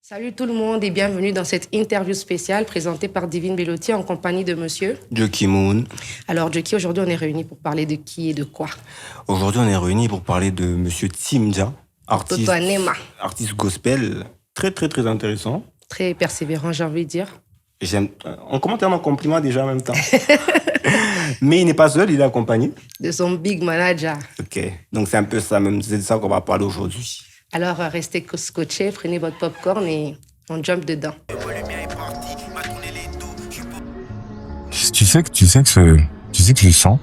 Salut tout le monde et bienvenue dans cette interview spéciale présentée par Divine Bellotti en compagnie de monsieur Jockey Moon. Alors Jockey, aujourd'hui on est réunis pour parler de qui et de quoi? Aujourd'hui on est réunis pour parler de monsieur Timja, artiste gospel, très très très intéressant. Très persévérant, j'ai envie de dire. On commente un compliment déjà en même temps. Mais il n'est pas seul, il est accompagné de son big manager. Ok, donc c'est un peu ça, même c'est de ça qu'on va parler aujourd'hui. Alors restez scotchés, prenez votre popcorn et on jump dedans. Tu sais que je sens.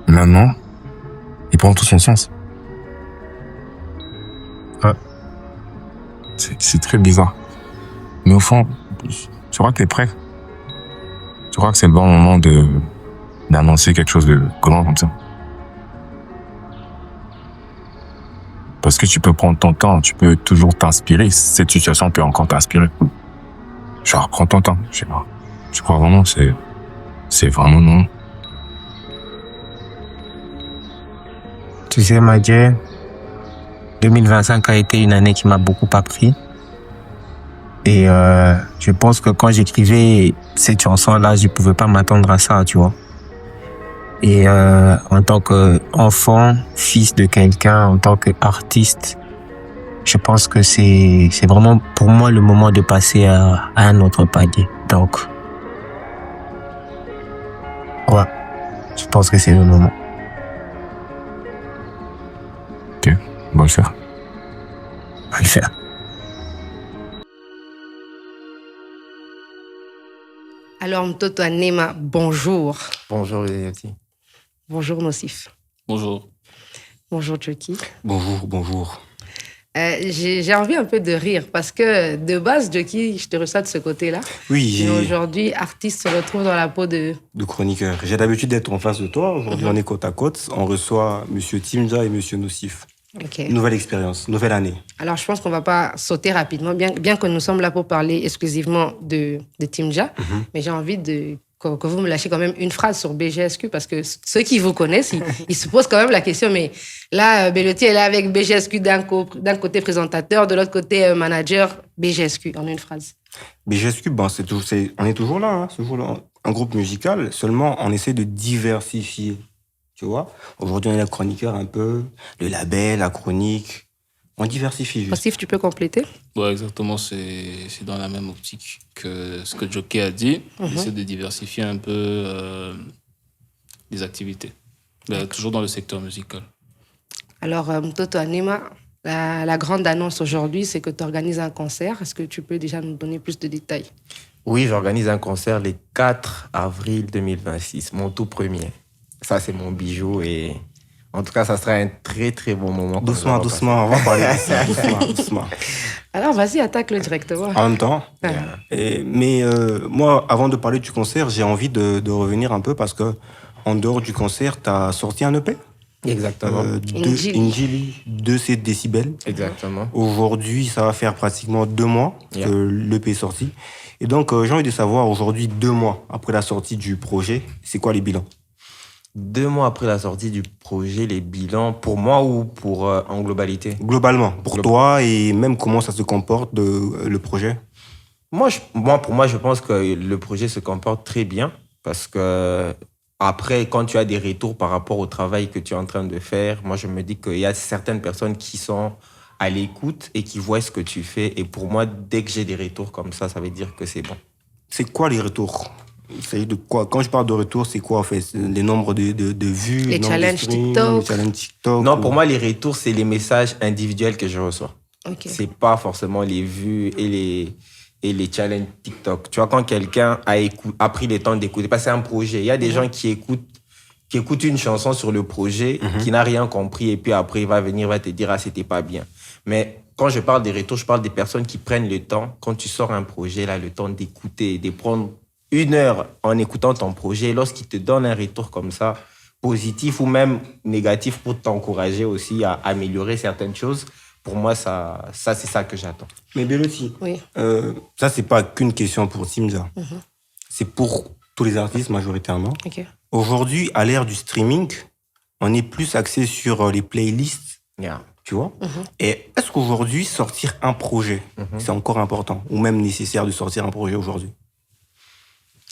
Maintenant, il prend tout son sens. Ouais. C'est très bizarre. Mais au fond, tu crois que t'es prêt? Tu crois que c'est le bon moment d'annoncer quelque chose de grand comme ça? Parce que tu peux prendre ton temps, tu peux toujours t'inspirer. Cette situation peut encore t'inspirer. Genre, prends ton temps, je sais pas. Je crois vraiment que c'est vraiment non. Tu sais, Madje, 2025 a été une année qui m'a beaucoup appris. Et je pense que quand j'écrivais cette chanson-là, je pouvais pas m'attendre à ça, tu vois. Et en tant qu'enfant, fils de quelqu'un, en tant qu'artiste, je pense que c'est vraiment pour moi le moment de passer à un autre palier. Donc, ouais, je pense que c'est le moment. Ok, on va le faire. On va le faire. Alors Mtoto Anema, bonjour. Bonjour Bellotti. Bonjour Nocif. Bonjour. Bonjour Jockey. Bonjour. J'ai envie un peu de rire parce que de base, Jockey, je te reçois de ce côté-là. Oui, mais aujourd'hui, artiste se retrouve dans la peau de chroniqueur. J'ai l'habitude d'être en face de toi. Aujourd'hui, on est côte à côte. On reçoit monsieur Timja et monsieur Nocif. Okay. Nouvelle expérience, nouvelle année. Alors, je pense qu'on ne va pas sauter rapidement, bien que nous sommes là pour parler exclusivement de Timja. Mais j'ai envie que vous me lâchiez quand même une phrase sur BGSQ, parce que ceux qui vous connaissent, ils se posent quand même la question, mais là, Bellotti est là avec BGSQ d'un côté présentateur, de l'autre côté manager, BGSQ, en une phrase. BGSQ, on est toujours là, hein, toujours là. Un groupe musical, seulement on essaie de diversifier, tu vois. Aujourd'hui, on est la chroniqueur un peu, le label, la chronique. On diversifie juste. Steve, tu peux compléter? Ouais, exactement. C'est dans la même optique que ce que Jockey a dit. Essayer de diversifier un peu les activités. Toujours dans le secteur musical. Alors, Mtoto Anema, la grande annonce aujourd'hui, c'est que tu organises un concert. Est-ce que tu peux déjà nous donner plus de détails? Oui, j'organise un concert le 4 avril 2026, mon tout premier. Ça, c'est mon bijou et... En tout cas, ça sera un très, très bon moment. Doucement, on va parler de ça. doucement. Alors, vas-y, attaque-le directement. En même temps. Mais moi, avant de parler du concert, j'ai envie de revenir un peu parce que en dehors du concert, tu as sorti un EP. Exactement. Injili. 2 décibels. Exactement. Aujourd'hui, ça va faire pratiquement 2 mois que l'EP est sorti. Et donc, j'ai envie de savoir, aujourd'hui, 2 mois après la sortie du projet, c'est quoi les bilans? 2 mois après la sortie du projet, les bilans, pour moi ou pour en globalité? Globalement, pour toi et même comment ça se comporte le projet? Pour moi, je pense que le projet se comporte très bien parce que après, quand tu as des retours par rapport au travail que tu es en train de faire, moi, je me dis qu'il y a certaines personnes qui sont à l'écoute et qui voient ce que tu fais. Et pour moi, dès que j'ai des retours comme ça veut dire que c'est bon. C'est quoi les retours? Il s'agit de quoi? Quand je parle de retour, c'est quoi en fait? Les nombres de vues? Les challenges TikTok? Non, pour moi, les retours, c'est les messages individuels que je reçois. Okay. C'est pas forcément les vues et les challenges TikTok. Tu vois, quand quelqu'un a pris le temps d'écouter, parce que c'est un projet, il y a des gens qui écoutent une chanson sur le projet, qui n'a rien compris, et puis après, il va te dire, ah, c'était pas bien. Mais quand je parle des retours, je parle des personnes qui prennent le temps, quand tu sors un projet, là, le temps d'écouter, de prendre 1 heure en écoutant ton projet, lorsqu'il te donne un retour comme ça, positif ou même négatif pour t'encourager aussi à améliorer certaines choses, pour moi, ça c'est ça que j'attends. Mais Bellotti, oui. Ça, c'est pas qu'une question pour Timja. C'est pour tous les artistes majoritairement. Okay. Aujourd'hui, à l'ère du streaming, on est plus axé sur les playlists Tu vois. Et est-ce qu'aujourd'hui, sortir un projet, c'est encore important ou même nécessaire de sortir un projet aujourd'hui?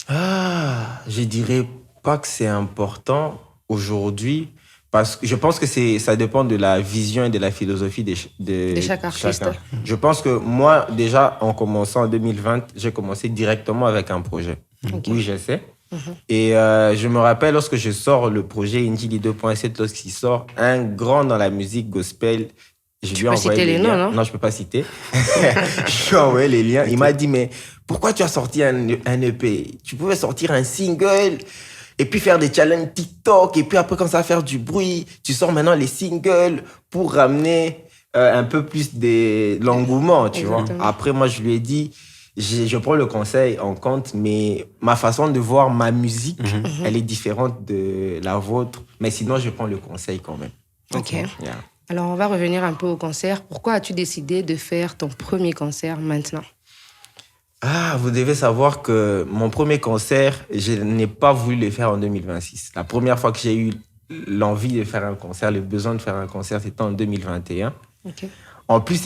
Je dirais pas que c'est important aujourd'hui, parce que je pense que ça dépend de la vision et de la philosophie De chaque artiste. chacun. Je pense que moi, déjà, en commençant en 2020, j'ai commencé directement avec un projet. Oui, je sais. Et je me rappelle, lorsque je sors le projet Injili 2.7, lorsqu'il sort, un grand dans la musique gospel, je lui ai envoyé citer les noms, liens. non? Non, je peux pas citer. Je lui ai envoyé les liens. Il m'a dit, mais pourquoi tu as sorti un EP? Tu pouvais sortir un single et puis faire des challenges TikTok et puis après, comme ça, faire du bruit. Tu sors maintenant les singles pour ramener un peu plus de l'engouement, tu vois. Exactement. Après, moi, je lui ai dit, je prends le conseil en compte, mais ma façon de voir ma musique, elle est différente de la vôtre. Mais sinon, je prends le conseil quand même. Ok. Yeah. Alors, on va revenir un peu au concert. Pourquoi as-tu décidé de faire ton premier concert maintenant? Vous devez savoir que mon premier concert, je n'ai pas voulu le faire en 2026. La première fois que j'ai eu l'envie de faire un concert, le besoin de faire un concert, c'était en 2021. Ok. En plus,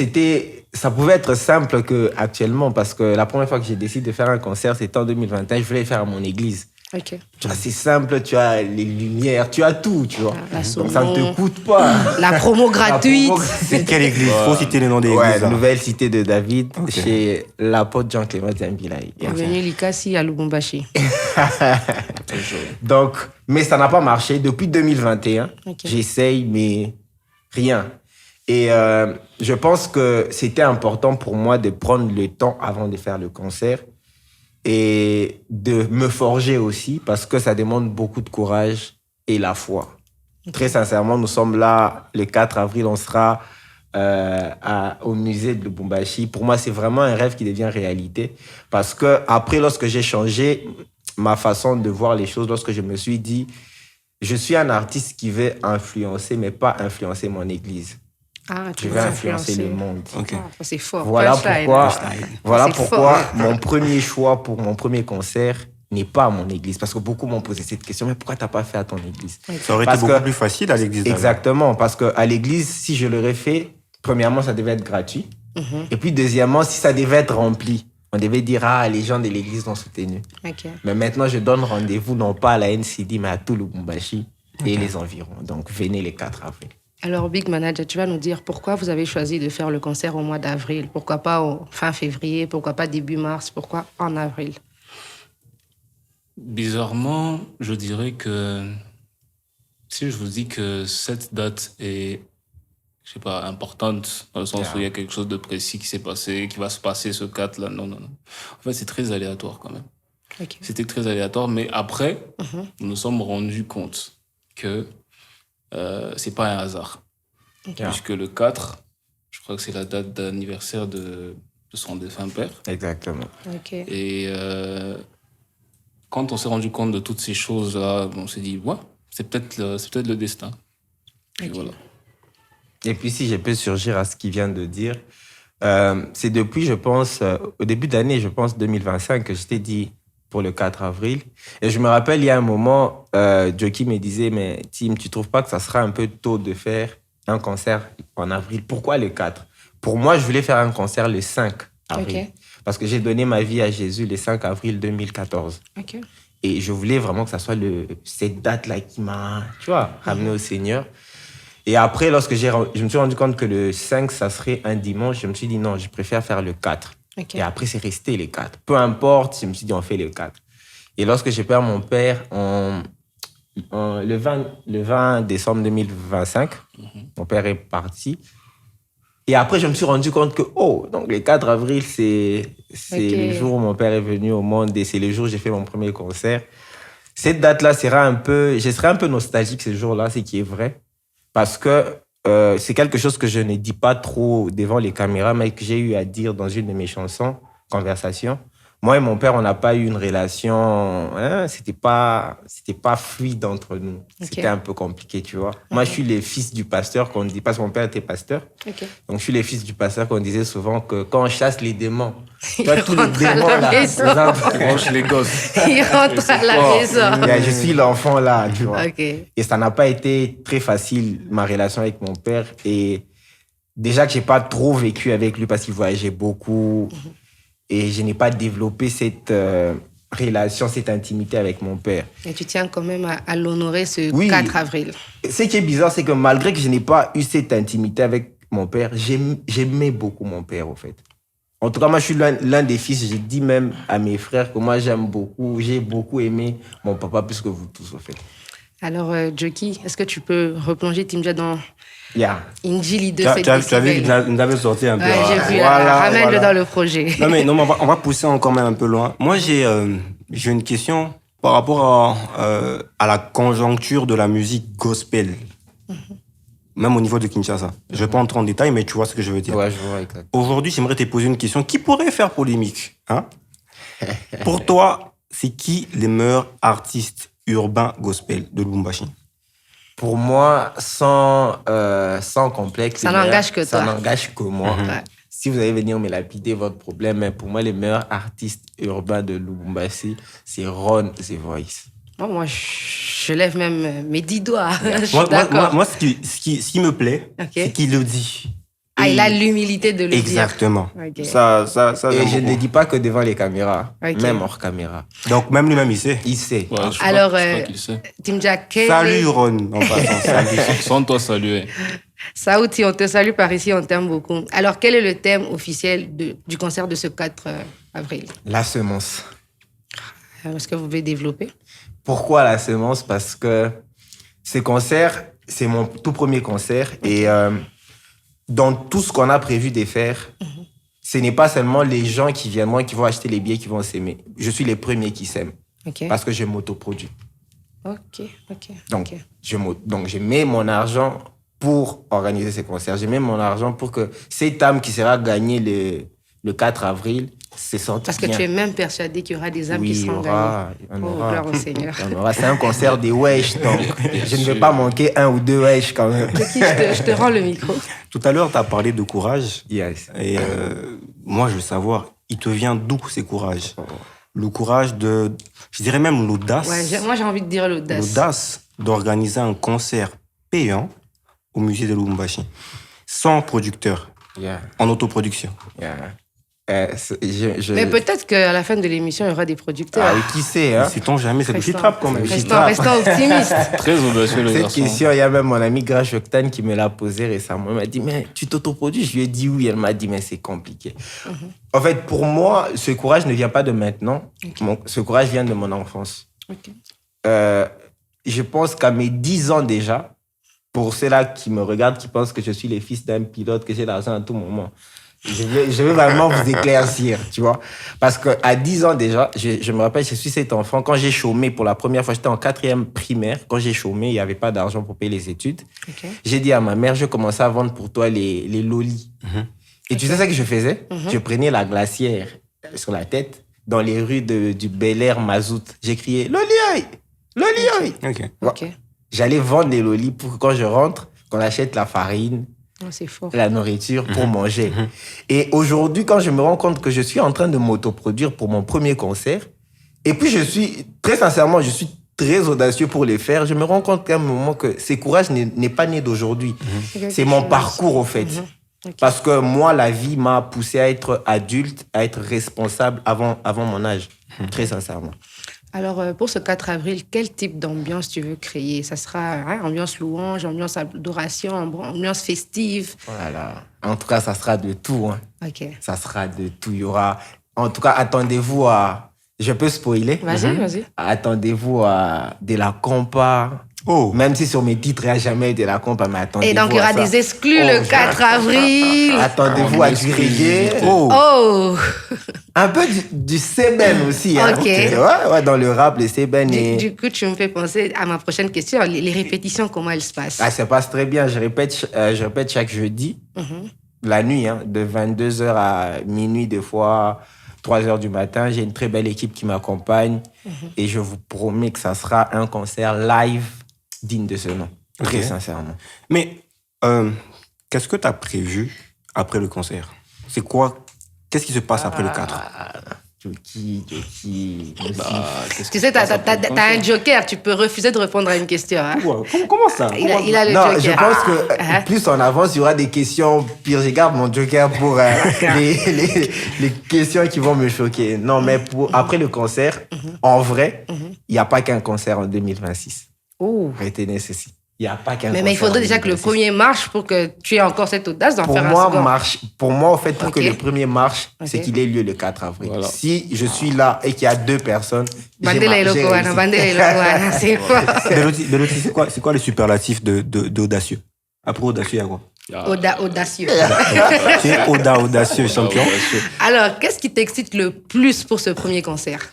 ça pouvait être simple qu'actuellement, parce que la première fois que j'ai décidé de faire un concert, c'était en 2021. Je voulais le faire à mon église. Ok. Tu vois, c'est simple, tu as les lumières, tu as tout, tu vois. La Donc ça ne te saumon. coûte pas. La promo gratuite. C'est quelle église? Faut citer les noms des Ouais, églises. là. nouvelle cité de David, Ok. chez l'apôtre Jean-Clément Zambilaï. Bienvenue Likasi à Lubumbashi. Donc, mais ça n'a pas marché. Depuis 2021, Ok. j'essaye, mais rien. Et je pense que c'était important pour moi de prendre le temps avant de faire le concert et de me forger aussi, parce que ça demande beaucoup de courage et la foi. Très sincèrement, nous sommes là le 4 avril, on sera au musée de Lubumbashi. Pour moi, c'est vraiment un rêve qui devient réalité. Parce que après, lorsque j'ai changé ma façon de voir les choses, lorsque je me suis dit, je suis un artiste qui veut influencer, mais pas influencer mon église. Ah, tu Je veux veux influencer le monde. Ok. Ah, ça, c'est fort. Voilà Punchline. pourquoi, C'est fort. mon premier choix pour mon premier concert n'est pas à mon église. Parce que beaucoup m'ont posé cette question, mais pourquoi tu n'as pas fait à ton église? Ça aurait Parce été beaucoup que- plus facile à l'église. d'ailleurs. Exactement, parce qu'à l'église, si je l'aurais fait, premièrement, ça devait être gratuit. Et puis, deuxièmement, si ça devait être rempli, on devait dire, les gens de l'église l'ont soutenu. Ok. Mais maintenant, je donne rendez-vous, non pas à la NCD, mais à tout Lubumbashi et les environs. Donc, venez les 4 avril. Alors, Big Manager, tu vas nous dire pourquoi vous avez choisi de faire le concert au mois d'avril? Pourquoi pas au fin février? Pourquoi pas début mars? Pourquoi en avril? Bizarrement, je dirais que si je vous dis que cette date est, je sais pas, importante, dans le sens où il y a quelque chose de précis qui s'est passé, qui va se passer ce 4 là, non. En fait, c'est très aléatoire quand même. Ok. C'était très aléatoire, mais après, nous nous sommes rendus compte que c'est pas un hasard. Puisque le 4, je crois que c'est la date d'anniversaire de son défunt père. Exactement. Ok. Et quand on s'est rendu compte de toutes ces choses-là, on s'est dit, ouais, c'est peut-être le destin. Puis Ok. voilà. Et puis, si je peux surgir à ce qu'il vient de dire, c'est depuis, je pense, au début d'année, je pense 2025, que je t'ai dit pour le 4 avril. Et je me rappelle, il y a un moment, Joki me disait, mais Tim, tu trouves pas que ça sera un peu tôt de faire un concert en avril? Pourquoi le 4? Pour moi, je voulais faire un concert le 5 avril. Ok. Parce que j'ai donné ma vie à Jésus le 5 avril 2014. Ok. Et je voulais vraiment que ça soit cette date-là qui m'a, tu vois, ramené au Seigneur. Et après, lorsque je me suis rendu compte que le 5, ça serait un dimanche, je me suis dit non, je préfère faire le 4. Ok. Et après, c'est resté les 4. Peu importe, je me suis dit on fait le 4. Et lorsque j'ai perdu mon père le 20 décembre 2025, mon père est parti. Et après, je me suis rendu compte que, donc le 4 avril, c'est Ok. le jour où mon père est venu au monde et c'est le jour où j'ai fait mon premier concert. Cette date-là je serai un peu nostalgique ce jour-là, ce qui est vrai. Parce que c'est quelque chose que je ne dis pas trop devant les caméras, mais que j'ai eu à dire dans une de mes chansons, Conversation. Moi et mon père, on n'a pas eu une relation, c'était pas fluide entre nous. Ok. C'était un peu compliqué, tu vois. Moi, je suis le fils du pasteur qu'on dit, parce que mon père était pasteur. Ok. Donc, je suis le fils du pasteur qu'on disait souvent que quand on chasse les démons, tu vois, tous les rentre à démons la là, maison. ils entrent. Branche les gosses. Il rentre à la Oh, maison. yeah, je suis l'enfant là, tu vois. Ok. Et ça n'a pas été très facile, ma relation avec mon père. Et déjà que j'ai pas trop vécu avec lui parce qu'il voyageait beaucoup et je n'ai pas développé cette relation, cette intimité avec mon père. Et tu tiens quand même à l'honorer ce Oui. 4 avril. Ce qui est bizarre, c'est que malgré que je n'ai pas eu cette intimité avec mon père, j'aimais beaucoup mon père, au fait. En tout cas, moi, je suis l'un des fils. J'ai dit même à mes frères que moi, j'ai beaucoup aimé mon papa plus que vous tous, au fait. Alors, Jockey, est-ce que tu peux replonger Timja dans Yeah. Injili de Tu as cette vu décibel? qu'il nous avait sorti un peu. Ouais, j'ai vu. Voilà, Ramène-le voilà. dans le projet. Non, mais on va pousser encore même un peu loin. Moi, j'ai une question par rapport à la conjoncture de la musique gospel. Même au niveau de Kinshasa. Je ne vais pas entrer en détail, mais tu vois ce que je veux dire. Ouais, je vois, exact. Aujourd'hui, j'aimerais te poser une question qui pourrait faire polémique. Hein? Pour toi, c'est qui les meilleurs artistes urbains gospel de Lubumbashi? Pour moi, sans complexe. Ça n'engage que ça toi. n'engage que moi. Ouais. Si vous allez venir me lapider votre problème, mais pour moi, les meilleurs artistes urbains de Lubumbashi, c'est Ron The Voice. Moi, je lève même mes 10 doigts. Je suis Moi, d'accord. ce qui me plaît, Ok. c'est qu'il le dit. Ah, il a l'humilité de le Exactement. dire. Ok. Ça, Et j'aime je ne beaucoup. le dis pas que devant les caméras, Ok. même hors caméra. Donc, même lui-même, il sait. Il sait. Ouais, je Alors, crois qu'il sait. Timja, Salut, Ron, en passant. Salut. Sans toi saluer. Saouti, on te salue par ici, on t'aime beaucoup. Alors, quel est le thème officiel du concert de ce 4 avril? La semence. Est-ce que vous pouvez développer? Pourquoi la semence? Parce que ce concert, c'est mon tout premier concert. Et dans tout ce qu'on a prévu de faire, ce n'est pas seulement les gens qui viennent, moi, qui vont acheter les billets, qui vont s'aimer. Je suis les premiers qui s'aiment. Ok. Parce que je m'autoproduis. Ok. Donc, Ok. je mets mon argent pour organiser ces concerts. Je mets mon argent pour que cette âme qui sera gagnée le 4 avril se sente Parce que bien. tu es même persuadé qu'il y aura des âmes Oui, qui il y seront aura, il y en gagnées. Oh, aura. gloire au Seigneur. Il y en aura. C'est un concert des Wesh, donc je ne vais pas manquer un ou deux Wesh quand même. Jockey, je te rends le micro. Tout à l'heure, tu as parlé de courage. Yes. Et moi, je veux savoir, il te vient d'où ces courages? Le courage de, je dirais même l'audace. Ouais, moi, j'ai envie de dire l'audace. L'audace d'organiser un concert payant au musée de Lubumbashi, sans producteur, Yeah. en autoproduction. Yeah. Mais peut-être qu'à la fin de l'émission, il y aura des producteurs. Ah, oui, qui sait, hein? Sait-on jamais, c'est le Restons- trap quand même. Restons optimistes. Très audacieux, le Cette garçon. question, il y a même mon ami Grash Octane qui me l'a posée récemment. Il m'a dit, mais tu t'autoproduis? Je lui ai dit oui. Elle m'a dit, mais c'est compliqué. En fait, pour moi, ce courage ne vient pas de maintenant. Ce courage vient de mon enfance. Ok. Je pense qu'à mes 10 ans déjà, pour ceux-là qui me regardent, qui pensent que je suis le fils d'un pilote, que j'ai l'argent à tout moment, je vais vraiment vous éclaircir, tu vois. Parce qu'à 10 ans déjà, je me rappelle, je suis cet enfant. Quand j'ai chômé pour la première fois, j'étais en 4e primaire. Quand j'ai chômé, il n'y avait pas d'argent pour payer les études. Ok. J'ai dit à ma mère, je commençais à vendre pour toi les lolis. Et tu sais ce que je faisais? Je prenais la glacière sur la tête dans les rues du Bel Air Mazout. J'ai crié, Loli! Loli! Ok. Ok. J'allais vendre les lolis pour que quand je rentre, qu'on achète la farine, Oh, c'est fort. la nourriture pour manger. Et aujourd'hui, quand je me rends compte que je suis en train de m'autoproduire pour mon premier concert, et puis très sincèrement, je suis très audacieux pour le faire, je me rends compte qu'à un moment que ce courage n'est pas né d'aujourd'hui. C'est mon parcours, au fait. Ok. Parce que moi, la vie m'a poussé à être adulte, à être responsable avant mon âge. Très sincèrement. Alors, pour ce 4 avril, quel type d'ambiance tu veux créer? Ça sera ambiance louange, ambiance adoration, ambiance festive? Voilà. En tout cas, ça sera de tout. Hein. Ok. Ça sera de tout. Il y aura... En tout cas, attendez-vous à... Je peux spoiler? Vas-y. Attendez-vous à de la compa. Oh. Même si sur mes titres, il n'y a jamais de la compa, mais attendez-vous Et donc, il y aura à ça. des exclus le 4 avril. Attendez-vous à du reggae. Oh. Oh! Un peu du Seben aussi. Hein. Ok. Ouais, dans le rap, le Seben est... Du coup, tu me fais penser à ma prochaine question. Les répétitions, comment elles se passent? Ah, ça passe très bien. Je répète chaque jeudi, la nuit, hein, de 22h à minuit, des fois 3h du matin. J'ai une très belle équipe qui m'accompagne et je vous promets que ça sera un concert live digne de ce nom. Très Ok. sincèrement. Mais qu'est-ce que tu as prévu après le concert? C'est quoi? Qu'est-ce qui se passe après le 4? Joki. Tu sais, t'as un joker, tu peux refuser de répondre à une question. Hein. Ouais, comment ça? Il a le Non, joker. je pense que plus on avance, il y aura des questions pires. Je garde mon joker pour les questions qui vont me choquer. Non, mais après le concert, en vrai, il n'y a pas qu'un concert en 2026. Oh. Retenez ceci. Il n'y a pas qu'un concert. Mais il faudrait déjà que le 2026. premier marche pour que tu aies encore cette audace d'en Pour faire moi, un second. pour moi, en fait, pour Ok. que le premier marche, c'est Ok. qu'il ait lieu le 4 avril. Voilà. Si je suis là et qu'il y a 2 personnes, Bandela et j'ai Lokoana, réussi. Bandela et Lokoana, c'est fort. Bellotti, c'est quoi le superlatif d'audacieux? Après audacieux, il y a quoi? Audacieux. Tu es audacieux, champion. Alors, qu'est-ce qui t'excite le plus pour ce premier concert?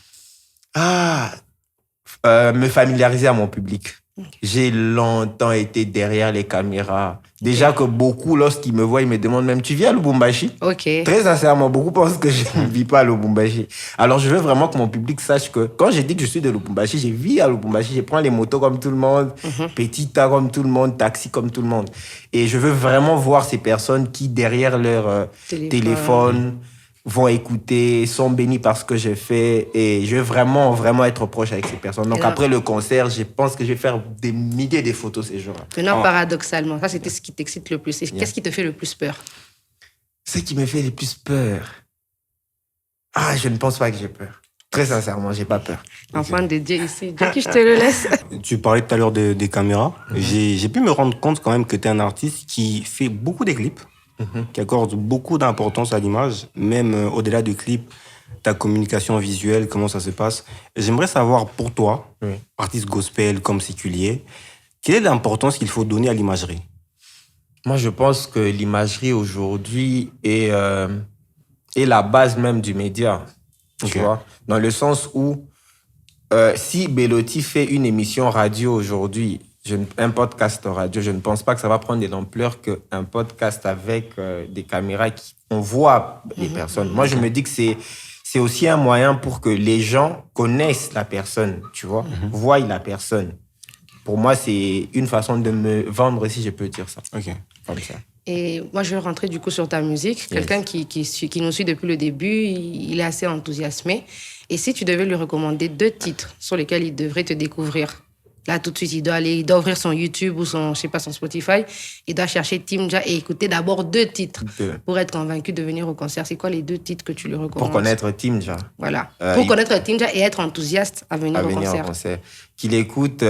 Me familiariser à mon public. J'ai longtemps été derrière les caméras. Déjà que beaucoup, lorsqu'ils me voient, ils me demandent même, tu viens à Lubumbashi? Ok. Très sincèrement, beaucoup pensent que je ne vis pas à Lubumbashi. Alors, je veux vraiment que mon public sache que quand j'ai dit que je suis de Lubumbashi, je vis à Lubumbashi. Je prends les motos comme tout le monde, petit tas comme tout le monde, taxi comme tout le monde. Et je veux vraiment voir ces personnes qui, derrière leur téléphone, vont écouter, sont bénis par ce que j'ai fait. Et je veux vraiment, vraiment être proche avec ces personnes. Donc, Et là- après le concert, je pense que je vais faire des milliers de photos ces jours-là. Maintenant, paradoxalement, ça, c'était ce qui t'excite le plus. Et qu'est-ce qui te fait le plus peur? Ce qui me fait le plus peur. Je ne pense pas que j'ai peur. Très sincèrement, j'ai pas peur. Enfant de Dieu ici. Jackie, je te le laisse. Tu parlais tout à l'heure des caméras. J'ai pu me rendre compte quand même que tu es un artiste qui fait beaucoup de clips, qui accorde beaucoup d'importance à l'image, même au-delà du clip, ta communication visuelle, comment ça se passe. J'aimerais savoir pour toi, artiste gospel comme séculier, quelle est l'importance qu'il faut donner à l'imagerie? Moi, je pense que l'imagerie aujourd'hui est la base même du média. Ok. Tu vois? Dans le sens où si Bellotti fait une émission radio aujourd'hui, un podcast radio, je ne pense pas que ça va prendre de l'ampleur qu'un podcast avec des caméras on voit les personnes. Moi, je me dis que c'est aussi un moyen pour que les gens connaissent la personne, tu vois, voient la personne. Pour moi, c'est une façon de me vendre, si je peux dire ça. Ok. Comme ça. Et moi, je vais rentrer du coup sur ta musique. Quelqu'un qui nous suit depuis le début, il est assez enthousiasmé. Et si tu devais lui recommander 2 titres sur lesquels il devrait te découvrir, là, tout de suite, il doit ouvrir son YouTube ou son Spotify. Il doit chercher Timja et écouter d'abord 2 titres pour être convaincu de venir au concert. C'est quoi les 2 titres que tu lui recommandes? Pour connaître Timja. Voilà. Pour connaître Timja et être enthousiaste à venir au concert. Qu'il écoute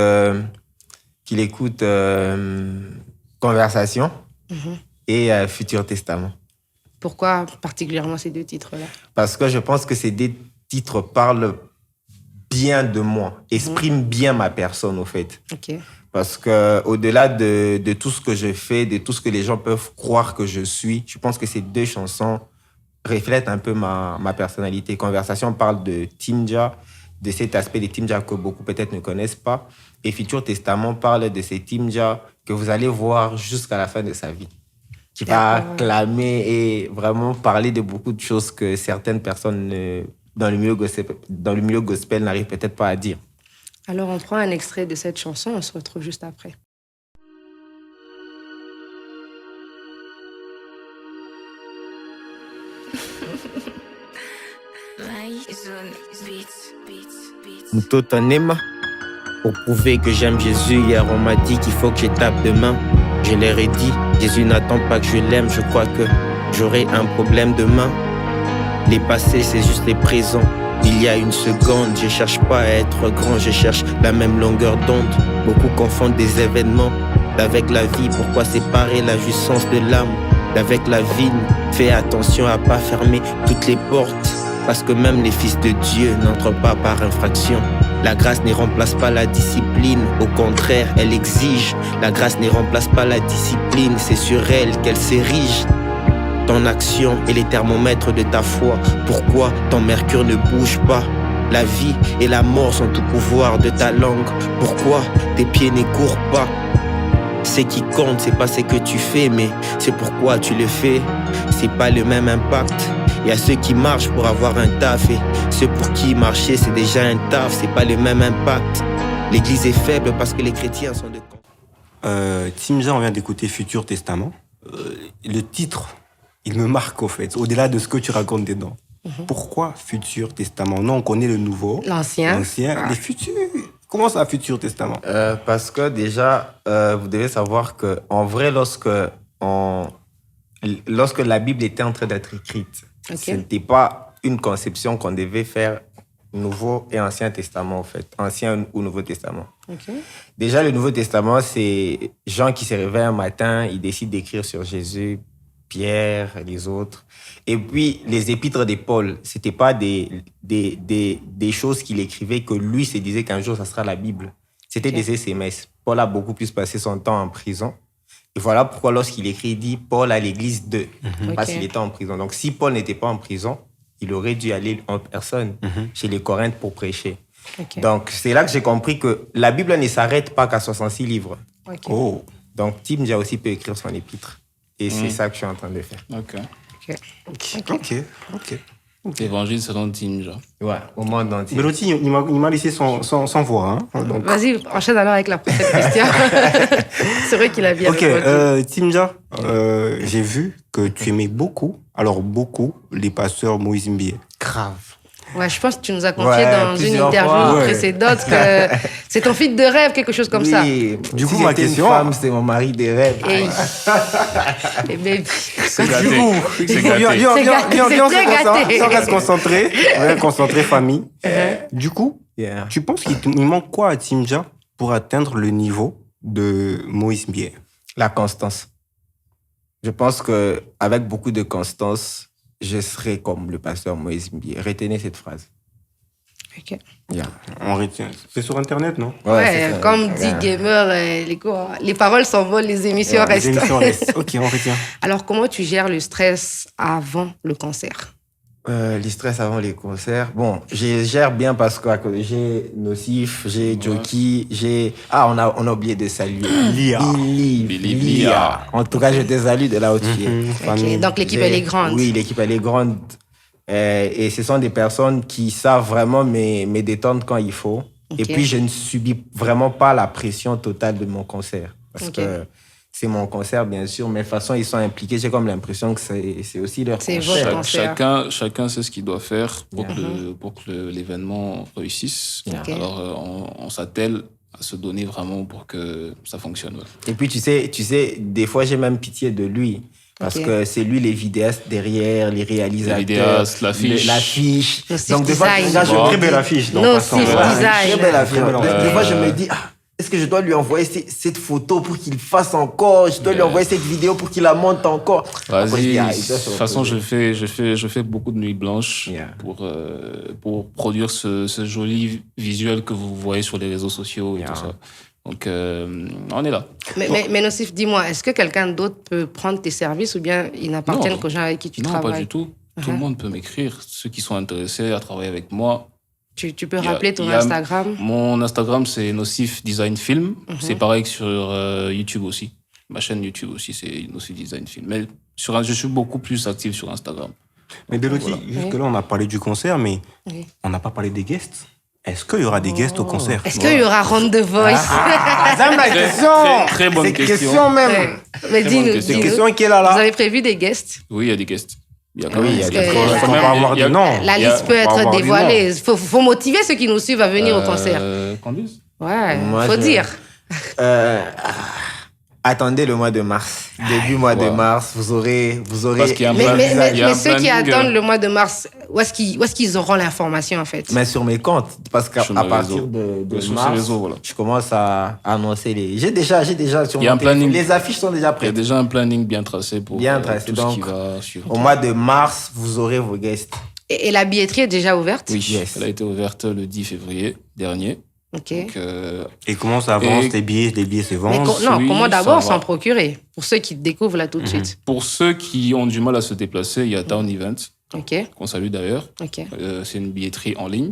Conversation et Futur Testament. Pourquoi particulièrement ces 2 titres-là? Parce que je pense que ces 2 titres parlent bien de moi, expriment bien ma personne, au fait. Ok. Parce que au-delà de tout ce que je fais, de tout ce que les gens peuvent croire que je suis, je pense que ces 2 chansons reflètent un peu ma personnalité. Conversation parle de Timja, de cet aspect de Timja que beaucoup peut-être ne connaissent pas. Et Futur Testament parle de ces Timja que vous allez voir jusqu'à la fin de sa vie. Qui va clamer et vraiment parler de beaucoup de choses que certaines personnes dans le milieu gospel n'arrivent peut-être pas à dire. Alors, on prend un extrait de cette chanson, on se retrouve juste après. Mutotanema. Pour prouver que j'aime Jésus, hier on m'a dit qu'il faut que j'étape demain. Je leur ai dit, Jésus n'attend pas que je l'aime, je crois que j'aurai un problème demain. Les passés, c'est juste les présents. Il y a une seconde, je cherche pas à être grand, je cherche la même longueur d'onde. Beaucoup confondent des événements avec la vie. Pourquoi séparer la jouissance de l'âme d'avec la vie? Fais attention à pas fermer toutes les portes, parce que même les fils de Dieu n'entrent pas par infraction. La grâce ne remplace pas la discipline, au contraire, elle exige. La grâce ne remplace pas la discipline, c'est sur elle qu'elle s'érige. Ton action est les thermomètres de ta foi. Pourquoi ton mercure ne bouge pas? La vie et la mort sont au pouvoir de ta langue. Pourquoi tes pieds ne courent pas? Ce qui compte, c'est pas ce que tu fais, mais c'est pourquoi tu le fais. C'est pas le même impact. Il y a ceux qui marchent pour avoir un taf, et ceux pour qui marcher c'est déjà un taf. C'est pas le même impact. L'église est faible parce que les chrétiens sont de Timja, on vient d'écouter Futur Testament. Le titre, il me marque au fait, au-delà de ce que tu racontes dedans. Pourquoi Futur Testament? Non, on connaît le Nouveau. L'ancien. L'ancien. Les futurs. Comment ça, Futur Testament? Parce que déjà, vous devez savoir que en vrai, lorsque la Bible était en train d'être écrite, ce n'était pas une conception qu'on devait faire Nouveau et Ancien Testament, en fait. Ancien ou Nouveau Testament. Déjà, le Nouveau Testament, c'est Jean qui se réveille un matin, il décide d'écrire sur Jésus, Pierre, les autres. Et puis, les épîtres de Paul, c'était pas des choses qu'il écrivait que lui se disait qu'un jour, ça sera la Bible. C'était des SMS. Paul a beaucoup plus passé son temps en prison. Et voilà pourquoi, lorsqu'il écrit, il dit Paul à l'église de, parce qu'il était en prison. Donc, si Paul n'était pas en prison, il aurait dû aller en personne chez les Corinthes pour prêcher. Donc, c'est là que j'ai compris que la Bible ne s'arrête pas qu'à 66 livres. Donc, Timja aussi peut écrire son épître. Et c'est ça que je suis en train de faire. Ok. Évangile selon Timja. Ouais, au monde entier. Mélodie, il m'a laissé sans voix. Hein, donc. Vas-y, enchaîne alors avec la prochaine question. C'est vrai qu'il a bien répondu. Timja, j'ai vu que tu aimais beaucoup les pasteurs Moïse Mbie. Grave. Ouais, je pense que tu nous as confié dans une interview précédente que c'est ton fils de rêve, quelque chose comme ça. Du coup, si ma j'étais question... une femme, c'est mon mari des rêves. Et baby. C'est gâté. C'est gâté. On reste concentré, famille. Du coup, tu penses qu'il manque quoi à Timja pour atteindre le niveau de Moïse Mbie? La constance. Je pense qu'avec beaucoup de constance, je serai comme le pasteur Moïse Mbie. Retenez cette phrase. On retient. C'est sur Internet, non? Ouais, comme dit Gamer, les paroles s'envolent, les émissions restent. Les émissions restent. Ok, on retient. Alors, comment tu gères le stress avant le concert? Les stress avant les concerts. Bon, je gère bien parce que j'ai Nocif, j'ai Joki, j'ai... Ah, on a oublié de saluer. Lia. En tout cas, je te salue de là où tu es. Donc, l'équipe, elle est grande. Oui, l'équipe, elle est grande. Et ce sont des personnes qui savent vraiment me détendre quand il faut. Et puis, je ne subis vraiment pas la pression totale de mon concert. Parce que c'est mon concert, bien sûr, mais de toute façon, ils sont impliqués. J'ai comme l'impression que c'est aussi leur concert. Votre concert. Chacun sait ce qu'il doit faire pour que l'événement réussisse. Alors, on s'attelle à se donner vraiment pour que ça fonctionne. Et puis, tu sais, des fois, j'ai même pitié de lui. Parce que c'est lui les vidéastes derrière, les réalisateurs. Les vidéastes, l'affiche. Donc, des fois, j'ai très belle affiche. Très belle affiche. Des fois, je me dis, est-ce que je dois lui envoyer cette photo pour qu'il fasse encore? Je dois lui envoyer cette vidéo pour qu'il la monte encore? Vas-y. De toute façon, je fais beaucoup de nuits blanches pour produire ce joli visuel que vous voyez sur les réseaux sociaux et tout ça. Donc, on est là. Mais Nocif, dis-moi, est-ce que quelqu'un d'autre peut prendre tes services ou bien ils n'appartiennent qu'aux gens avec qui tu travailles? Non, pas du tout. Tout le monde peut m'écrire. Ceux qui sont intéressés à travailler avec moi. Tu peux rappeler ton Instagram? Mon Instagram, c'est Nocif Design Film. C'est pareil que sur YouTube aussi. Ma chaîne YouTube aussi, c'est Nocif Design Film. Mais je suis beaucoup plus actif sur Instagram. Mais Beloti, jusque-là, on a parlé du concert, mais on n'a pas parlé des guests. Est-ce qu'il y aura des guests au concert? Est-ce qu'il y aura Round the Voice? C'est ma question. Très bonne question. Question même. Mais dis-nous. C'est une question qui est là. Vous avez prévu des guests? Oui, il y a des guests. Il y a des faut pas avoir de nom. La liste peut être dévoilée. Faut motiver ceux qui nous suivent à venir au concert. Conduise? Ouais, faut dire. Attendez le mois de mars. Début mois de mars, vous aurez. Parce qu'il y a mais ceux qui attendent le mois de mars, où est-ce qu'ils auront l'information en fait? Mais sur mes comptes, parce qu'à partir de mars, réseaux, je commence à annoncer les. J'ai déjà sur mon téléphone. Les affiches sont déjà prêtes. Il y a déjà un planning bien tracé pour tout ce qui va suivre. Au mois de mars, vous aurez vos guests. Et la billetterie est déjà ouverte? Oui, elle a été ouverte le 10 février dernier. Ok. Donc, et comment ça avance? Les billets se vendent? Comment d'abord s'en procurer? Pour ceux qui découvrent là tout de suite. Pour ceux qui ont du mal à se déplacer, il y a Town Event, qu'on salue d'ailleurs. C'est une billetterie en ligne.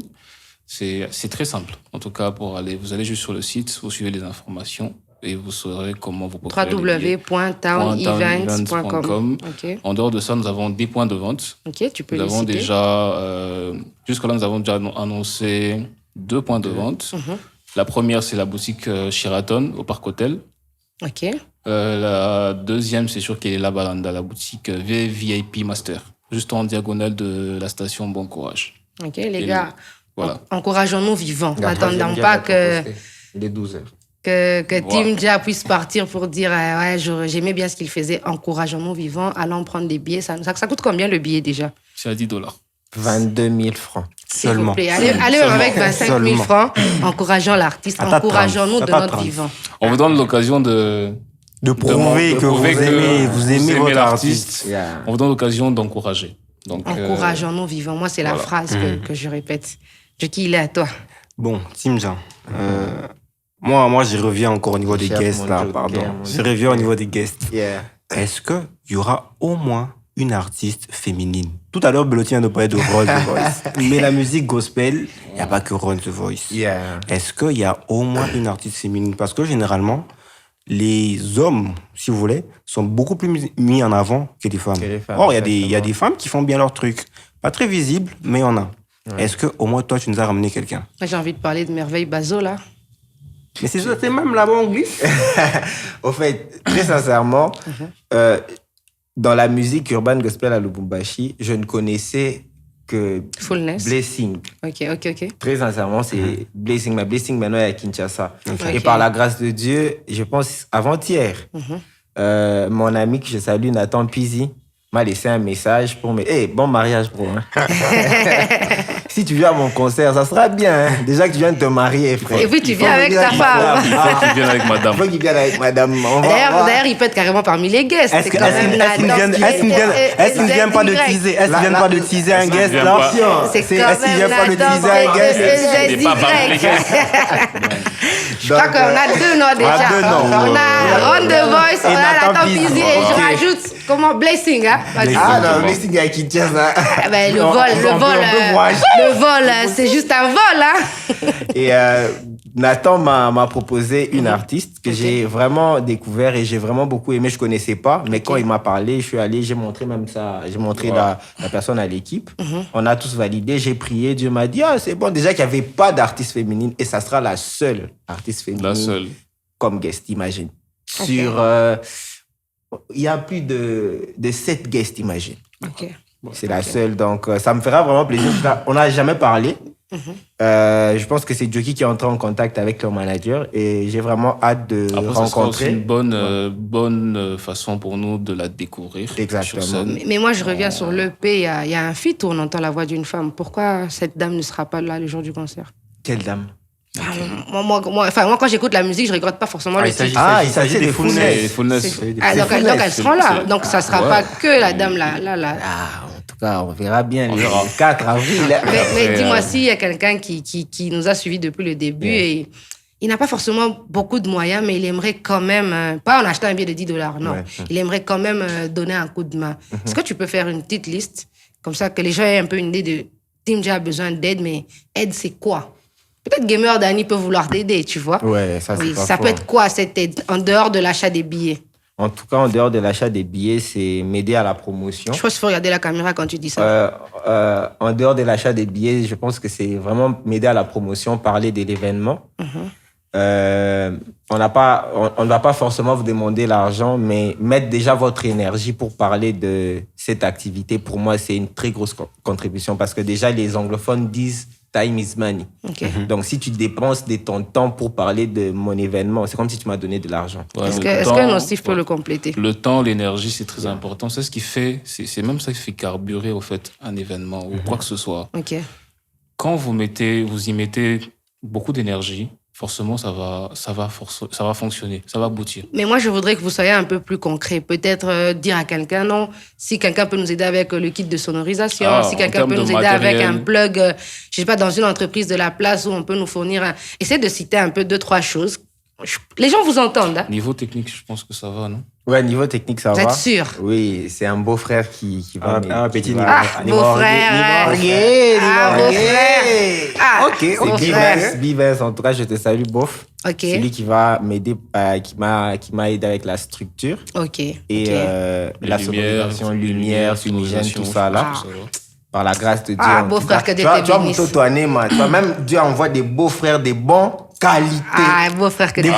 C'est très simple. En tout cas, vous allez juste sur le site, vous suivez les informations et vous saurez comment vous procurer www.townevents.com. En dehors de ça, nous avons des points de vente. Tu peux nous avons déjà, jusque-là, nous avons déjà annoncé 2 points de vente. La première, c'est la boutique Sheraton au Parc Hôtel. Ok. La deuxième, c'est sûr qu'elle est là-bas dans la boutique VIP Master. juste en diagonale de la station Bon Courage. Ok, les gars, Voilà. encourageons-nous vivants. La N'attendons troisième pas bière est proposée. Il est 12 heures. que Wow. Team Ja puisse partir pour dire ouais, j'aimais bien ce qu'il faisait, encourageons-nous vivants, allons prendre des billets. Ça coûte combien le billet déjà? C'est à $10. 22 000 francs. S'il vous Seulement. plaît. Allez avec 25 000 Seulement. francs, encourageons l'artiste, À ta trame. encourageons-nous À de ta notre trame. vivant. On vous donne l'occasion de prouver que vous aimez votre artiste. Yeah. On vous donne l'occasion d'encourager. Donc, Encourageons-nous vivants. Moi, c'est la voilà. phrase que je répète. Jockey, il est à toi. Bon, Team Ja. Moi, j'y reviens encore au niveau des Chef, guests, mon là, Joker, pardon. mon Je reviens au niveau des guests. Yeah. Est-ce qu'il y aura au moins une artiste féminine? Tout à l'heure, Belotti a parlé de Ron The Voice. Mais la musique gospel, il n'y a pas que Ron The Voice. Yeah. Est-ce qu'il y a au moins une artiste féminine? Parce que généralement, les hommes, si vous voulez, sont beaucoup plus mis en avant que les femmes. Que les femmes, Or, il y a des exactement. femmes qui font bien leur truc. Pas très visible, mais il y en a. Est-ce que au moins toi, tu nous as ramené quelqu'un? Moi, j'ai envie de parler de Merveille Bazo, là. Mais c'est même là-bas on glisse. Au fait, très sincèrement, dans la musique urbaine gospel à Lubumbashi, je ne connaissais que Fullness. Blessing. Ok. Très sincèrement, c'est Blessing. Mais Blessing, maintenant, est à Kinshasa. Ok. Et par la grâce de Dieu, je pense avant-hier, mon ami que je salue, Nathan Pizzi, m'a laissé un message pour me... Hey, bon mariage, bro. Hein. Si tu viens à mon concert, ça sera bien. Hein. Déjà que tu viens de te marier, frère. Et puis, tu Il faut viens avec venir ta femme. il faut qu'il vienne avec madame. Il faut qu'il vienne avec madame. On va- D'ailleurs, il peut être carrément parmi les guests. Est-ce qu'il ne vient pas de teaser? Est-ce qu'il vient pas de teaser un guest vient là? pas. C'est quand Est-ce qu'il vient pas de même teaser un guest? Il n'est pas parmi les guests. Je crois qu'on a deux noms déjà. deux noms. On a Ron The Voice, on a Nathan Nathan Pizzi. Pizzi et je rajoute, comment, Blessing. Hein? Blessing. Ah non, Blessing est à Kinshasa. Ah ben, le On vol, peut voyager. c'est juste un vol. Hein? Et Nathan m'a proposé une artiste que j'ai vraiment découvert et j'ai vraiment beaucoup aimé. Je connaissais pas, mais quand il m'a parlé, je suis allé, j'ai montré même ça, j'ai montré la personne à l'équipe. On a tous validé, j'ai prié, Dieu m'a dit, ah, c'est bon, déjà qu'il n'y avait pas d'artiste féminine et ça sera la seule artiste féminine La seule. comme guest, imagine. Ok. Sur, il y a plus de 7 guests, imagine. Ok. C'est la seule, donc ça me fera vraiment plaisir. On n'a jamais parlé. Je pense que c'est Jockey qui est entré en contact avec leur manager et j'ai vraiment hâte de Après, ça sera aussi rencontrer. une bonne façon pour nous de la découvrir. Exactement. Sur scène. Mais moi, je reviens sur l'EP. Il y a un feat où on entend la voix d'une femme. Pourquoi cette dame ne sera pas là le jour du concert? Quelle dame? Moi, quand j'écoute la musique, je regrette pas forcément le titre. il s'agit des Et Fullness. Fullness. Ah, donc elles seront là. Donc, ça sera pas que la dame là. Ah, en tout cas, on verra bien On le verra. 4 avril. Mais Après, dis-moi s'il y a quelqu'un qui nous a suivis depuis le début et il n'a pas forcément beaucoup de moyens, mais il aimerait quand même, pas en achetant un billet de $10, non. Ouais. Il aimerait quand même donner un coup de main. Est-ce que tu peux faire une petite liste, comme ça que les gens aient un peu une idée de Team Ja a besoin d'aide, mais aide, c'est quoi? Peut-être Gamer Danny peut vouloir t'aider, tu vois. Ouais, ça, c'est Oui, pas ça faux. peut être quoi cette aide, en dehors de l'achat des billets? En tout cas, en dehors de l'achat des billets, c'est m'aider à la promotion. Je pense qu'il faut regarder la caméra quand tu dis ça. En dehors de l'achat des billets, je pense que c'est vraiment m'aider à la promotion, parler de l'événement. On ne va pas forcément vous demander l'argent, mais mettre déjà votre énergie pour parler de cette activité, pour moi, c'est une très grosse contribution parce que déjà, les anglophones disent time is money. Ok. Donc, si tu dépenses de ton temps pour parler de mon événement, c'est comme si tu m'as donné de l'argent. Ouais, Est-ce le que temps- Nocif peut le compléter? Le temps, l'énergie, c'est très important. C'est ce qui fait, c'est même ça qui fait carburer, au fait, un événement ou quoi que ce soit. Ok. Quand vous y mettez beaucoup d'énergie, forcément, ça va fonctionner, ça va aboutir. Mais moi, je voudrais que vous soyez un peu plus concret. Peut-être dire à quelqu'un, non, si quelqu'un peut nous aider avec le kit de sonorisation, Ah, si en quelqu'un termes peut de nous aider avec matériel. un plug, je sais pas, dans une entreprise de la place où on peut nous fournir un... Essayez de citer un peu 2-3 choses. Les gens vous entendent, hein? Niveau technique, je pense que ça va, non? Ouais, niveau technique, ça Vous va. êtes sûr? Oui, c'est un beau-frère qui va... Un petit niveau. beau-frère. beau-frère. Ah, Ok, c'est beau-frère. Bivens. En tout cas, je te salue, bof. Ok. C'est lui qui va m'aider, qui m'a aidé avec la structure Ok. et ok. la sonorisation, lumière, fumigène, tout ça là. Ah. Par la grâce de Dieu. Ah, en beau tout frère, cas. que Dieu Tu vois, te tu vois, bénisse. Mouto Toané, man. Tu vois, même Dieu envoie des beaux frères, des bons qualité. Ah, beau frère que tu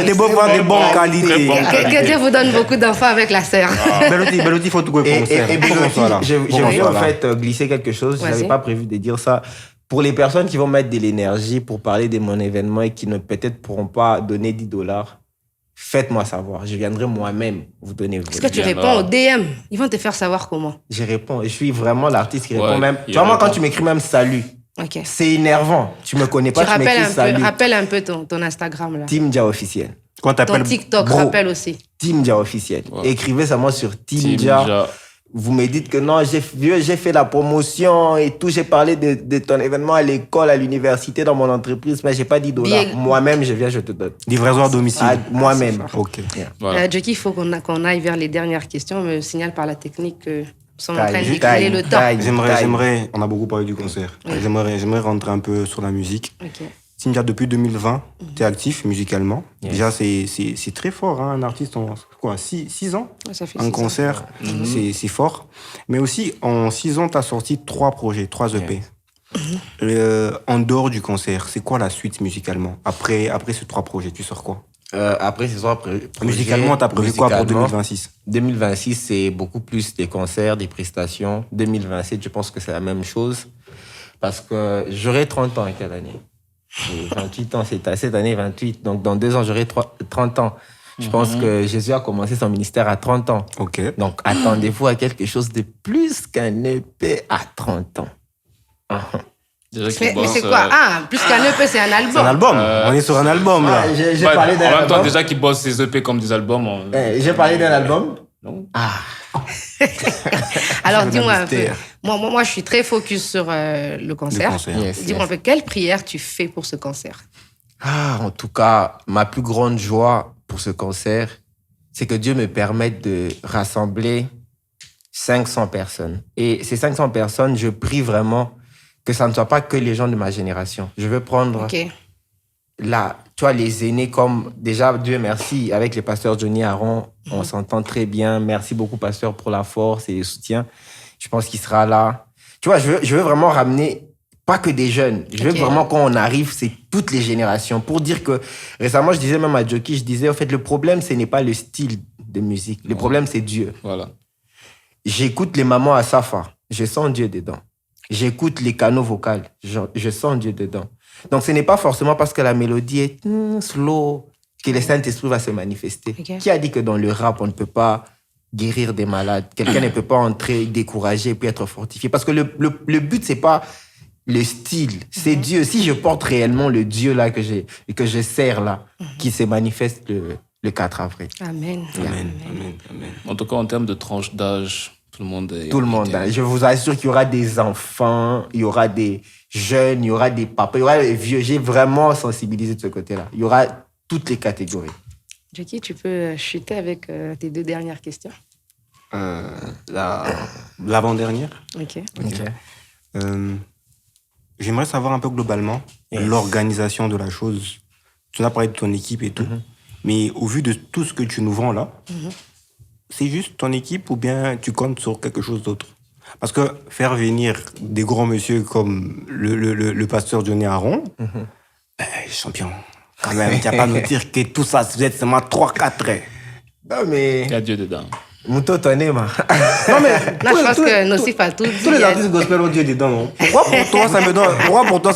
Des beaux frères de bonne qualité. Très bon. Que Dieu vous donne beaucoup d'enfants avec la sœur. Belotti, faut tout pour Et concert. Belotti, j'aimerais en fait glisser quelque chose. Je Vas-y. n'avais pas prévu de dire ça. Pour les personnes qui vont mettre de l'énergie pour parler de mon événement et qui ne peut-être pourront pas donner $10, faites-moi savoir. Je viendrai moi-même vous donner. Est-ce que tu Bien, réponds aux DM? Ils vont te faire savoir comment. Je réponds. Et je suis vraiment l'artiste qui répond Ouais, même. il Tu vois, moi, quand répond. tu m'écris même salut, Ok. c'est énervant. Tu me connais pas, tu m'écris salut. Rappelle un peu ton Instagram là. Team Dia officiel. Quand Ton t'appelles TikTok, Bro. rappelle aussi. Team Dia officiel. Ouais. Écrivez ça moi sur Team Team Dia. Dia. Vous me dites que non, j'ai fait la promotion et tout. J'ai parlé de ton événement à l'école, à l'université, dans mon entreprise, mais j'ai pas $10. Bien. Moi-même, je viens, je te donne. livraison à domicile. Ah, moi-même. Ok. Voilà. Jockey, il faut qu'on aille vers les dernières questions. On me signale par la technique que nous sommes en train Taille, d'écouler le temps. taille. J'aimerais, on a beaucoup parlé du concert. J'aimerais rentrer un peu sur la musique. Ok. Cynthia, depuis 2020, tu es actif musicalement. Yes. Déjà, c'est très fort, hein, un artiste en 6 ans. Ça fait Un 6 ans. concert, c'est fort. Mais aussi, en 6 ans, tu as sorti 3 projets, 3 EP. En dehors du concert, c'est quoi la suite musicalement après ces 3 projets, tu sors quoi? Après, ce soir, Musicalement, tu as prévu quoi pour 2026? 2026, c'est beaucoup plus des concerts, des prestations. 2027, je pense que c'est la même chose. Parce que j'aurai 30 ans à quelle année? J'ai 28 ans, c'est cette année 28. Donc, dans 2 ans, j'aurai 30 ans. Je pense que Jésus a commencé son ministère à 30 ans. Ok. Donc, attendez-vous à quelque chose de plus qu'un EP à 30 ans. Déjà qu'il Mais bosse, c'est quoi? Ah, plus qu'un EP, c'est un album. C'est un album. On est sur un album, là. J'ai Ouais, parlé d'un en même temps, album. déjà qu'il bosse ses EP comme des albums. J'ai parlé d'un album. Non. Alors, C'est dis-moi un un peu. mystère. Moi, je suis très focus sur le concert. Le concert. Yes, Dis-moi yes. un peu, quelle prière tu fais pour ce concert? En tout cas, ma plus grande joie pour ce concert, c'est que Dieu me permette de rassembler 500 personnes. Et ces 500 personnes, je prie vraiment que ça ne soit pas que les gens de ma génération. Je veux prendre Ok. là, tu vois, les aînés comme, déjà, Dieu merci, avec le pasteur Johnny Aaron, on s'entend très bien. Merci beaucoup, pasteur, pour la force et le soutien. Je pense qu'il sera là. Tu vois, je veux vraiment ramener, pas que des jeunes. Je veux Ok. vraiment, quand on arrive, c'est toutes les générations. Pour dire que, récemment, je disais même à Jockey, je disais, en fait, le problème, ce n'est pas le style de musique. Le problème, c'est Dieu. Voilà. J'écoute les mamans à Safa, je sens Dieu dedans. J'écoute les canaux vocaux, je sens Dieu dedans. Donc, ce n'est pas forcément parce que la mélodie est slow que le Saint-Esprit va se manifester. Ok. Qui a dit que dans le rap, on ne peut pas guérir des malades? Quelqu'un ne peut pas entrer découragé puis être fortifié. Parce que le but, c'est pas le style, c'est Dieu. Si je porte réellement le Dieu là que je sers là, qui se manifeste le 4 avril. Amen. Amen. Amen. Amen. En tout cas, en termes de tranche d'âge, tout le monde est. Tout le monde. invité. Hein. Je vous assure qu'il y aura des enfants, il y aura des jeunes, il y aura des papas, il y aura des vieux. J'ai vraiment sensibilisé de ce côté-là. Il y aura toutes les catégories. Jockey, tu peux chuter avec tes 2 dernières questions. L'avant-dernière. Ok. J'aimerais savoir un peu globalement l'organisation de la chose. Tu as parlé de ton équipe et tout, mais au vu de tout ce que tu nous vends là, c'est juste ton équipe ou bien tu comptes sur quelque chose d'autre? Parce que faire venir des grands messieurs comme le pasteur Johnny Aaron, champion, quand même, tu vas pas nous dire que tout ça, c'est seulement 3-4 heures. Non, mais. Il y a Dieu dedans. Mouto Toné, man. Non, mais Là, je pense que Nocif a tout dit. tous les artistes gospel ont Dieu dedans, non? Pourquoi pour toi, ça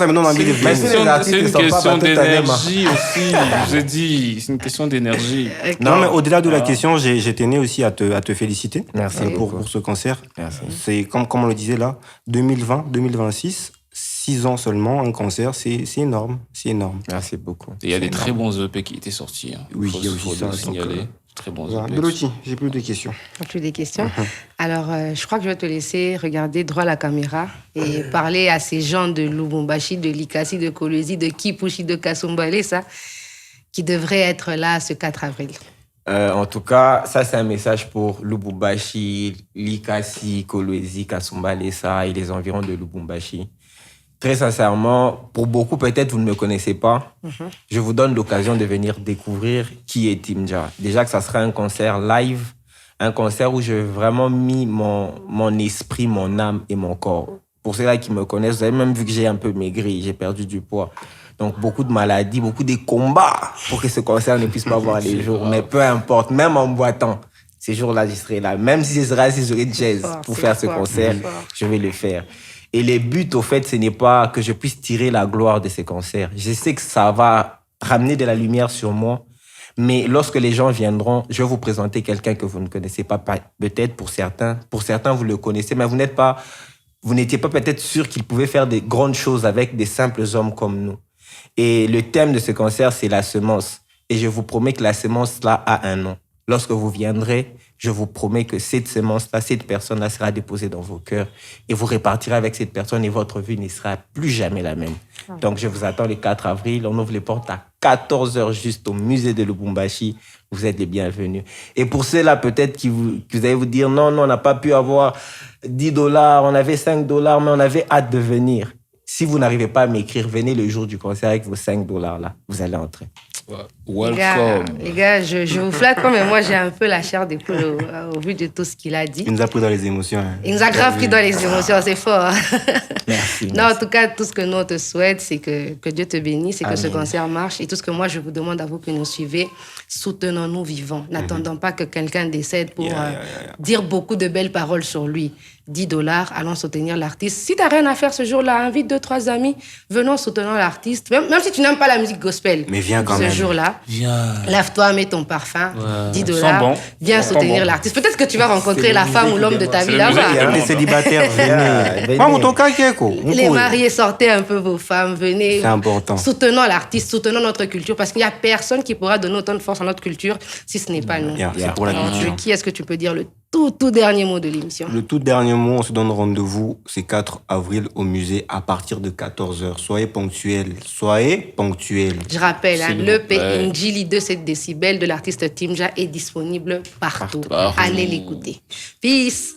me donne envie de Mais venir? les artistes C'est une ne sont pas question bateaux d'énergie aussi. Je vous ai dit, c'est une question d'énergie. Non, mais au-delà de la question, j'ai tenu aussi à te féliciter Merci beaucoup. pour ce concert. Merci. C'est comme on le disait là, 2020-2026, 6 ans seulement, un concert, c'est énorme. C'est énorme. Merci beaucoup. Et il y a des très bons EP qui étaient sortis. Hein. Oui, il y a aussi faut ça, le donc, signaler. Très bons Voilà. EP. Belotti, j'ai plus de questions. Plus des questions. Alors, je crois que je vais te laisser regarder droit à la caméra et parler à ces gens de Lubumbashi, de Likasi, de Kolwezi, de Kipushi, de Kasumbalé, ça, qui devraient être là ce 4 avril. En tout cas, ça, c'est un message pour Lubumbashi, Likasi, Kolwezi, Kasumba, Lessa et les environs de Lubumbashi. Très sincèrement, pour beaucoup, peut-être vous ne me connaissez pas. Je vous donne l'occasion de venir découvrir qui est Team Dia. Déjà que ça sera un concert live, un concert où j'ai vraiment mis mon esprit, mon âme et mon corps. Pour ceux-là qui me connaissent, vous avez même vu que j'ai un peu maigri, j'ai perdu du poids. Donc, beaucoup de maladies, beaucoup de combats pour que ce concert ne puisse pas voir les jours. Mais peu importe, même en boitant, ces jours-là, j'y serai là. Même si ce sera à jazz pour faire ce concert, je vais le faire. Et le but, au fait, ce n'est pas que je puisse tirer la gloire de ces concerts. Je sais que ça va ramener de la lumière sur moi. Mais lorsque les gens viendront, je vais vous présenter quelqu'un que vous ne connaissez pas. Peut-être pour certains. Pour certains, vous le connaissez, mais vous n'étiez pas peut-être sûr qu'il pouvait faire des grandes choses avec des simples hommes comme nous. Et le thème de ce concert, c'est la semence. Et je vous promets que la semence-là a un nom. Lorsque vous viendrez, je vous promets que cette semence-là, cette personne-là sera déposée dans vos cœurs et vous repartirez avec cette personne et votre vie ne sera plus jamais la même. Donc, je vous attends le 4 avril. On ouvre les portes à 14h juste au musée de Lubumbashi. Vous êtes les bienvenus. Et pour ceux-là, peut-être que vous allez vous dire, non, on n'a pas pu avoir $10, on avait $5, mais on avait hâte de venir. Si vous n'arrivez pas à m'écrire, venez le jour du concert avec vos $5 là. Vous allez entrer. Welcome. Les gars, je vous flatte quand même. Moi, j'ai un peu la chair des poules au vu de tout ce qu'il a dit. Il nous a pris dans les émotions. Hein. Il nous a grave pris dans les émotions, c'est fort. Merci. Non, en tout cas, tout ce que nous, on te souhaite, c'est que Dieu te bénisse et que ce concert marche. Et tout ce que moi, je vous demande à vous qui nous suivez, soutenons-nous vivants. N'attendons pas que quelqu'un décède pour dire beaucoup de belles paroles sur lui. $10, allons soutenir l'artiste. Si tu n'as rien à faire ce jour-là, invite 2-3 amis, venons soutenir l'artiste. Même si tu n'aimes pas la musique gospel, mais viens quand même. Ce jour-là, lave-toi, mets ton parfum, $10, bon. viens soutenir l'artiste. Peut-être que tu vas rencontrer la femme ou l'homme de ta vie là-bas. Les célibataires, venez. Pas mon Les mariés, sortez un peu vos femmes, venez. C'est important. Soutenons l'artiste, soutenons notre culture, parce qu'il n'y a personne qui pourra donner autant de force à notre culture si ce n'est pas nous. C'est pour la Alors, culture. qui est-ce que tu peux dire le tout dernier mot de l'émission? Le tout dernier mot, on se donne rendez-vous, c'est 4 avril au musée à partir de 14h. Soyez ponctuels. Je rappelle, S'il vous l'EP plaît. Njili 27 décibels de l'artiste Timja est disponible partout. Partout. Allez l'écouter. Peace.